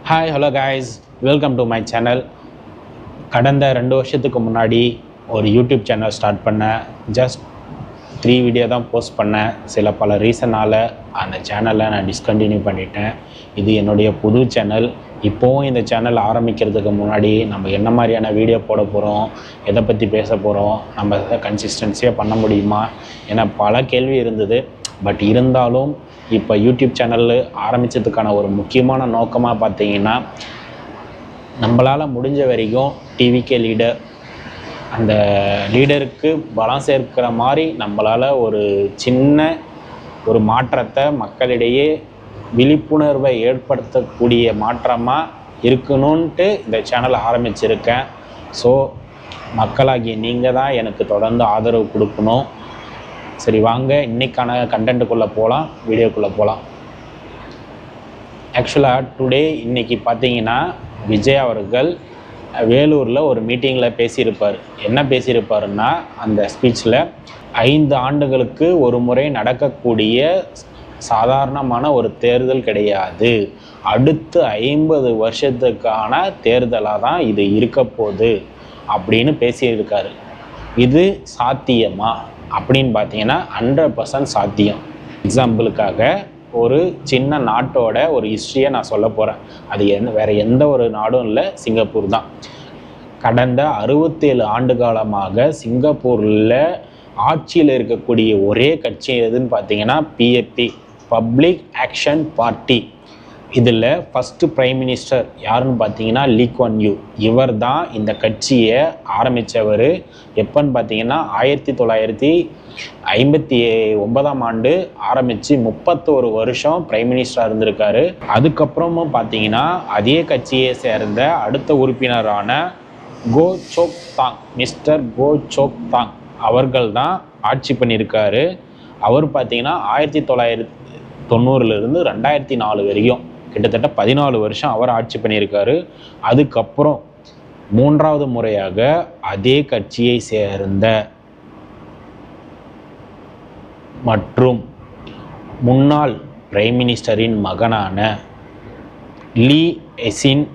Hi hello guys, welcome to my channel. கடந்த 2 வருஷத்துக்கு முன்னாடி ஒரு யூடியூப் சேனல் ஸ்டார்ட் பண்ணேன். ஜஸ்ட் 3 வீடியோ தான் போஸ்ட் பண்ணேன். பல ரீசனால் அந்த சேனலை நான் டிஸ்கண்டினியூ பண்ணிட்டேன். இது என்னுடைய புது சேனல். இப்போவும் இந்த சேனல் ஆரம்பிக்கிறதுக்கு முன்னாடி நம்ம என்ன மாதிரியான வீடியோ போட போகிறோம், எதை பற்றி பேச போகிறோம், நம்ம கன்சிஸ்டன்சியாக பண்ண முடியுமா என பல கேள்வி இருந்தது. பட் இருந்தாலும் இப்போ யூடியூப் சேனல் ஆரம்பித்ததுக்கான ஒரு முக்கியமான நோக்கமாக பார்த்தீங்கன்னா, நம்மளால் முடிஞ்ச வரைக்கும் டிவிகே லீடர், அந்த லீடருக்கு பலம் சேர்க்கிற மாதிரி நம்மளால் ஒரு சின்ன ஒரு மாற்றத்தை மக்களிடையே விழிப்புணர்வை ஏற்படுத்தக்கூடிய மாற்றமாக இருக்கணும்ன்ட்டு இந்த சேனலை ஆரம்பிச்சிருக்கேன். ஸோ மக்களாகிய நீங்கள் தான் எனக்கு தொடர்ந்து ஆதரவு கொடுக்கணும். சரி, வாங்க இன்றைக்கான கண்டென்ட்டுக்குள்ளே போகலாம், வீடியோக்குள்ளே போகலாம். ஆக்சுவலாக டுடே இன்றைக்கி பார்த்தீங்கன்னா விஜய் அவர்கள் வேலூரில் ஒரு மீட்டிங்கில் பேசியிருப்பார். என்ன பேசியிருப்பாருன்னா, அந்த ஸ்பீச்சில் 5 ஆண்டுகளுக்கு ஒரு முறை நடக்கக்கூடிய சாதாரணமான ஒரு தேர்தல் கிடையாது, அடுத்த 50 வருஷத்துக்கான தேர்தலாக தான் இது இருக்க போகுது அப்படின்னு பேசியிருக்காரு. இது சாத்தியமா அப்படின்னு பார்த்தீங்கன்னா 100% சாத்தியம். எக்ஸாம்பிளுக்காக ஒரு சின்ன நாட்டோட ஒரு ஹிஸ்ட்ரியை நான் சொல்ல போகிறேன். அது வேறு எந்த ஒரு நாடும் இல்லை, சிங்கப்பூர் தான். கடந்த 67 ஆண்டு காலமாக சிங்கப்பூரில் ஆட்சியில் இருக்கக்கூடிய ஒரே கட்சி எதுன்னு பார்த்தீங்கன்னா PAP, பப்ளிக் ஆக்ஷன் பார்ட்டி. இதில் ஃபஸ்ட்டு பிரைம் மினிஸ்டர் யாருன்னு பார்த்தீங்கன்னா லீ குவான் யூ. இவர் தான் இந்த கட்சியை ஆரம்பித்தவர். எப்போன்னு பார்த்தீங்கன்னா 1959ஆம் ஆண்டு ஆரம்பித்து 31 வருஷம் பிரைம் மினிஸ்டராக இருந்திருக்காரு. அதுக்கப்புறமும் பார்த்தீங்கன்னா அதே கட்சியை சேர்ந்த அடுத்த உறுப்பினரான கோ சோக் தாங், மிஸ்டர் கோ சோக் தாங் அவர்கள் தான் ஆட்சி பண்ணியிருக்காரு. அவர் பார்த்தீங்கன்னா 1990லேருந்து 2004 வரைக்கும் கிட்டத்தட்ட 14 வருஷம் அவர் ஆட்சி பண்ணியிருக்காரு. அதுக்கப்புறம் 3வது முறையாக அதே கட்சியை சேர்ந்த மற்றும் முன்னாள் பிரைம் மினிஸ்டரின் மகனான லீ எசின்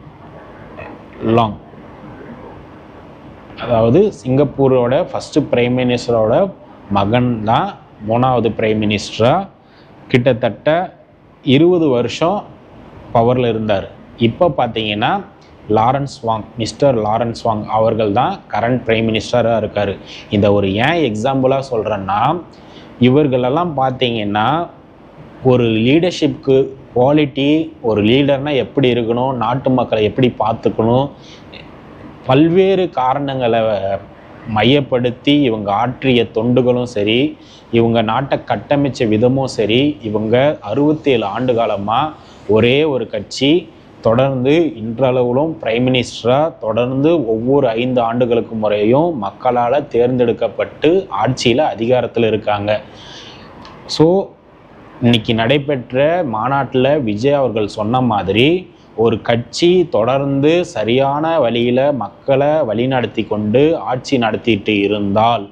லாங், அதாவது சிங்கப்பூரோட ஃபஸ்ட்டு பிரைம் மினிஸ்டரோட மகன் தான் 3வது பிரைம் மினிஸ்டராக கிட்டத்தட்ட 20 வருஷம் பவரில் இருந்தார். இப்போ பார்த்தீங்கன்னா லாரன்ஸ் வாங், மிஸ்டர் லாரன்ஸ் வாங் அவர்கள் தான் கரண்ட் பிரைம் மினிஸ்டராக இருக்கார். இந்த ஒரு ஏன் எக்ஸாம்பிளாக சொல்கிறேன்னா, இவர்களெல்லாம் பார்த்தீங்கன்னா ஒரு லீடர்ஷிப்க்கு குவாலிட்டி, ஒரு லீடர்னால் எப்படி இருக்கணும், நாட்டு மக்களை எப்படி பார்த்துக்கணும், பல்வேறு காரணங்களை மையப்படுத்தி இவங்க ஆற்றிய தொண்டுகளும் சரி, இவங்க நாட்டை கட்டமைச்ச விதமும் சரி, இவங்க 67 ஆண்டு காலமாக ஒரே ஒரு கட்சி தொடர்ந்து இன்றளவிலும் பிரைம் மினிஸ்டராக தொடர்ந்து ஒவ்வொரு 5 ஆண்டுகளுக்கு முறையும் மக்களால் தேர்ந்தெடுக்கப்பட்டு ஆட்சியில் அதிகாரத்தில் இருக்காங்க. ஸோ இன்னைக்கு நடைபெற்ற மாநாட்டில் விஜய் அவர்கள் சொன்ன மாதிரி, ஒரு கட்சி தொடர்ந்து சரியான வழியில் மக்களை வழிநடத்தி கொண்டு ஆட்சி நடத்திட்டு இருந்தால்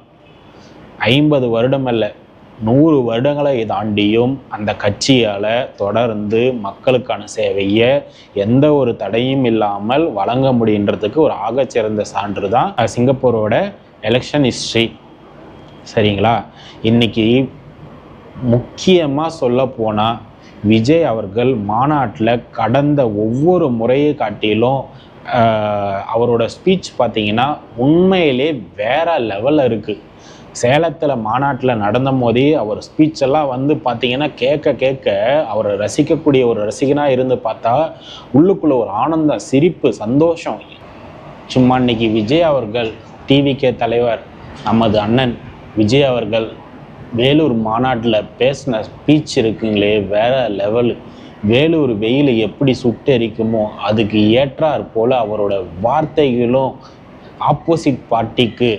50 வருடம் அல்ல, 100 வருடங்களை தாண்டியும் அந்த கட்சியால் தொடர்ந்து மக்களுக்கான சேவையை எந்த ஒரு தடையும் இல்லாமல் வழங்க முடியுன்றதுக்கு ஒரு ஆகச்சிறந்த சான்று தான் சிங்கப்பூரோட எலெக்ஷன் ஹிஸ்ட்ரி. சரிங்களா? இன்றைக்கி முக்கியமாக சொல்ல போனால் விஜய் அவர்கள் மாநாட்டில் கடந்த ஒவ்வொரு முறையை காட்டிலும் அவரோட ஸ்பீச் பார்த்திங்கன்னா உண்மையிலே வேறு லெவலில் இருக்குது. சேலத்தில் மாநாட்டில் நடந்த போதே அவர் ஸ்பீச்செல்லாம் பார்த்திங்கன்னா கேட்க அவரை ரசிக்கக்கூடிய ஒரு ரசிகனாக இருந்து பார்த்தா உள்ளுக்குள்ளே ஒரு ஆனந்தம், சிரிப்பு, சந்தோஷம். சும்மா இன்னைக்கு விஜய் அவர்கள் டிவிகே தலைவர் நமது அண்ணன் விஜய் அவர்கள் வேலூர் மாநாட்டில் பேசின ஸ்பீச் இருக்குங்களே வேறு லெவலு. வேலூர் வெயில் எப்படி சுட்டெரிக்குமோ அதுக்கு ஏற்றாற் போல் அவரோட வார்த்தைகளும் ஆப்போசிட் பார்ட்டிக்கு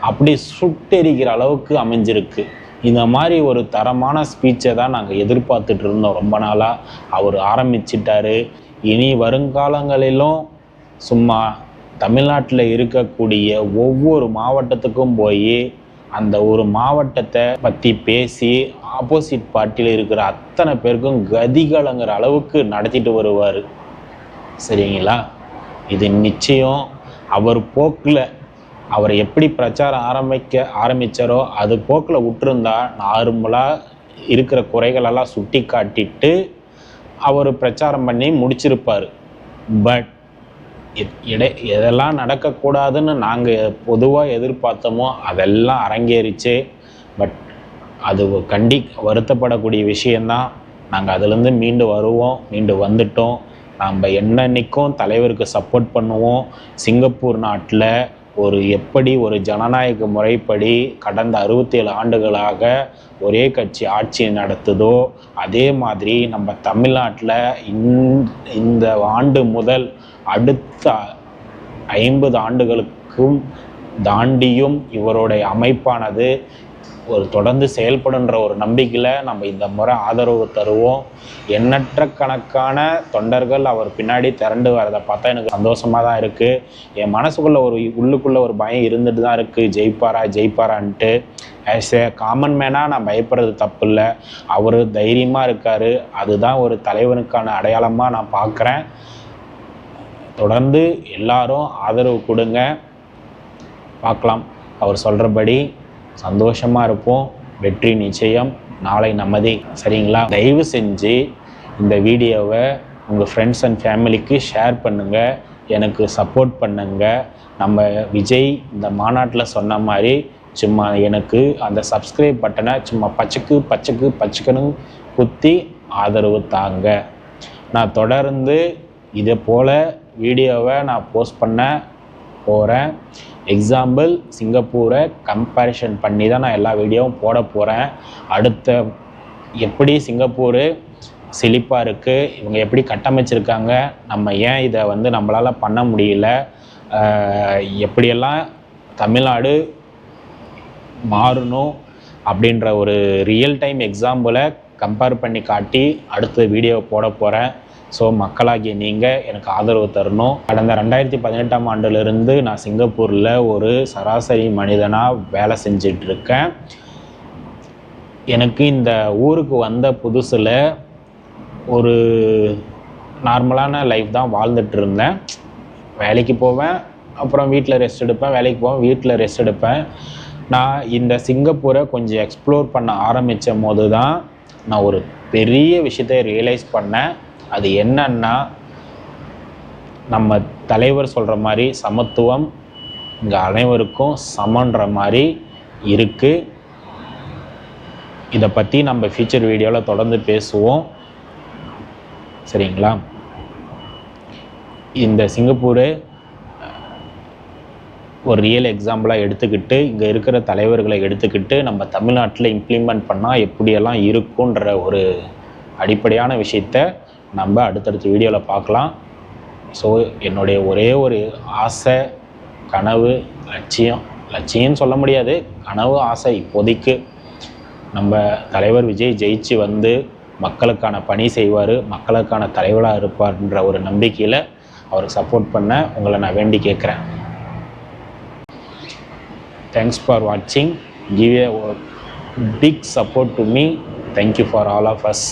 அப்படி சுட்டெரிக்கிற அளவுக்கு அமைஞ்சிருக்கு. இந்த மாதிரி ஒரு தரமான ஸ்பீச்சை தான் நாங்கள் எதிர்பார்த்துட்டு இருந்தோம் ரொம்ப நாளாக. அவர் ஆரம்பிச்சிட்டாரு. இனி வருங்காலங்களிலும் சும்மா தமிழ்நாட்டில் இருக்கக்கூடிய ஒவ்வொரு மாவட்டத்துக்கும் போய் அந்த ஒரு மாவட்டத்தை பற்றி பேசி ஆப்போசிட் பார்ட்டியில் இருக்கிற அத்தனை பேருக்கும் கதிகலங்கிற அளவுக்கு நடத்திட்டு வருவார். சரிங்களா? இது நிச்சயம் அவர் போக்கில் அவர் எப்படி பிரச்சாரம் ஆரம்பித்தாரோ அது போக்கில் விட்டுருந்தா நார்மலாக இருக்கிற குறைகளெல்லாம் சுட்டி காட்டிட்டு அவர் பிரச்சாரம் பண்ணி முடிச்சிருப்பார். பட் எதெல்லாம் நடக்கக்கூடாதுன்னு நாங்கள் பொதுவாக எதிர்பார்த்தோமோ அதெல்லாம் அரங்கேறிச்சு. பட் அது வருத்தப்படக்கூடிய விஷயந்தான். நாங்கள் அதுலேருந்து மீண்டு வந்துட்டோம். நம்ம என்னன்னைக்கும் தலைவருக்கு சப்போர்ட் பண்ணுவோம். சிங்கப்பூர் நாட்டில் எப்படி ஒரு ஜனநாயக முறைப்படி கடந்த 67 ஆண்டுகளாக ஒரே கட்சி ஆட்சி நடத்துதோ அதே மாதிரி நம்ம தமிழ்நாட்டில் இந்த ஆண்டு முதல் அடுத்த 50 ஆண்டுகளுக்கும் தாண்டியும் இவருடைய அமைப்பானது தொடர்ந்து செயல்படுன்ற ஒரு நம்பிக்கையில் நம்ம இந்த முறை ஆதரவு தருவோம். எண்ணற்ற கணக்கான தொண்டர்கள் அவர் பின்னாடி திரண்டு வரதை பார்த்தா எனக்கு சந்தோஷமாக தான் இருக்குது. என் மனசுக்குள்ளே உள்ளுக்குள்ளே ஒரு பயம் இருந்துட்டு தான் இருக்குது, ஜெயிப்பாரான்ட்டு. ஆஸ் ஏ காமன் மேனாக நான் பயப்படுறது தப்பு இல்லை. அவர் தைரியமாக இருக்கார். அதுதான் ஒரு தலைவனுக்கான அடையாளமாக நான் பார்க்குறேன். தொடர்ந்து எல்லாரும் ஆதரவு கொடுங்க. பார்க்கலாம். அவர் சொல்கிறபடி சந்தோஷமாக இருப்போம். வெற்றி நிச்சயம். நாளை நமதே. சரிங்களா? தயவு செஞ்சு இந்த வீடியோவை உங்கள் ஃப்ரெண்ட்ஸ் அண்ட் ஃபேமிலிக்கு ஷேர் பண்ணுங்கள். எனக்கு சப்போர்ட் பண்ணுங்கள். நம்ம விஜய் இந்த மாநாட்டில் சொன்ன மாதிரி சும்மா எனக்கு அந்த சப்ஸ்கிரைப் பட்டனை சும்மா பச்சைக்குன்னு குத்தி ஆதரவு தாங்க. நான் தொடர்ந்து இதை போல் வீடியோவை நான் போஸ்ட் பண்ண போகிறேன். எக்ஸாம்பிள் சிங்கப்பூரை கம்பேரிஷன் பண்ணி தான் நான் எல்லா வீடியோவும் போட போகிறேன். அடுத்த எப்படி சிங்கப்பூர் செழிப்பாக இருக்குது, இவங்க எப்படி கட்டமைச்சிருக்காங்க, நம்ம ஏன் இதை நம்மளால் பண்ண முடியல, எப்படியெல்லாம் தமிழ்நாடு மாறணும் அப்படின்ற ஒரு ரியல் டைம் எக்ஸாம்பிளை கம்பேர் பண்ணி காட்டி அடுத்த வீடியோவை போட போகிறேன். ஸோ மக்களாகிய நீங்கள் எனக்கு ஆதரவு தரணும். கடந்த 2018ஆம் ஆண்டிலிருந்து நான் சிங்கப்பூரில் ஒரு சராசரி மனிதனாக வேலை செஞ்சிட்ருக்கேன். எனக்கு இந்த ஊருக்கு வந்த புதுசில் ஒரு நார்மலான லைஃப் தான் வாழ்ந்துட்டு இருந்தேன். வேலைக்கு போவேன், அப்புறம் வீட்டில் ரெஸ்ட் எடுப்பேன், வேலைக்கு போவேன், வீட்டில் ரெஸ்ட் எடுப்பேன். நான் இந்த சிங்கப்பூரை கொஞ்சம் எக்ஸ்ப்ளோர் பண்ண ஆரம்பித்த போது தான் நான் ஒரு பெரிய விஷயத்தை ரியலைஸ் பண்ணேன். அது என்னன்னா, நம்ம தலைவர் சொல்கிற மாதிரி சமத்துவம் இங்கே அனைவருக்கும் சமன்ற மாதிரி இருக்குது. இதை பற்றி நம்ம ஃபியூச்சர் வீடியோவில் தொடர்ந்து பேசுவோம். சரிங்களா? இந்த சிங்கப்பூரை ஒரு ரியல் எக்ஸாம்பிளாக எடுத்துக்கிட்டு இங்கே இருக்கிற தலைவர்களை எடுத்துக்கிட்டு நம்ம தமிழ்நாட்டில் இம்ப்ளிமெண்ட் பண்ணால் எப்படியெல்லாம் இருக்குன்ற ஒரு அடிப்படையான விஷயத்தை நம்ம அடுத்தடுத்த வீடியோவில் பார்க்கலாம். ஸோ என்னுடைய ஒரே ஒரு ஆசை, கனவு, லட்சியம்னு சொல்ல முடியாது, கனவு, ஆசை இப்போதைக்கு நம்ம தலைவர் விஜய் ஜெயிச்சு மக்களுக்கான பணி செய்வார், மக்களுக்கான தலைவராக இருப்பார்ன்ற ஒரு நம்பிக்கையில் அவருக்கு சப்போர்ட் பண்ண உங்களை நான் வேண்டி கேட்குறேன். தேங்க்ஸ் ஃபார் வாட்சிங். Give a big support to me. Thank you for all of us.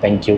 Thank you.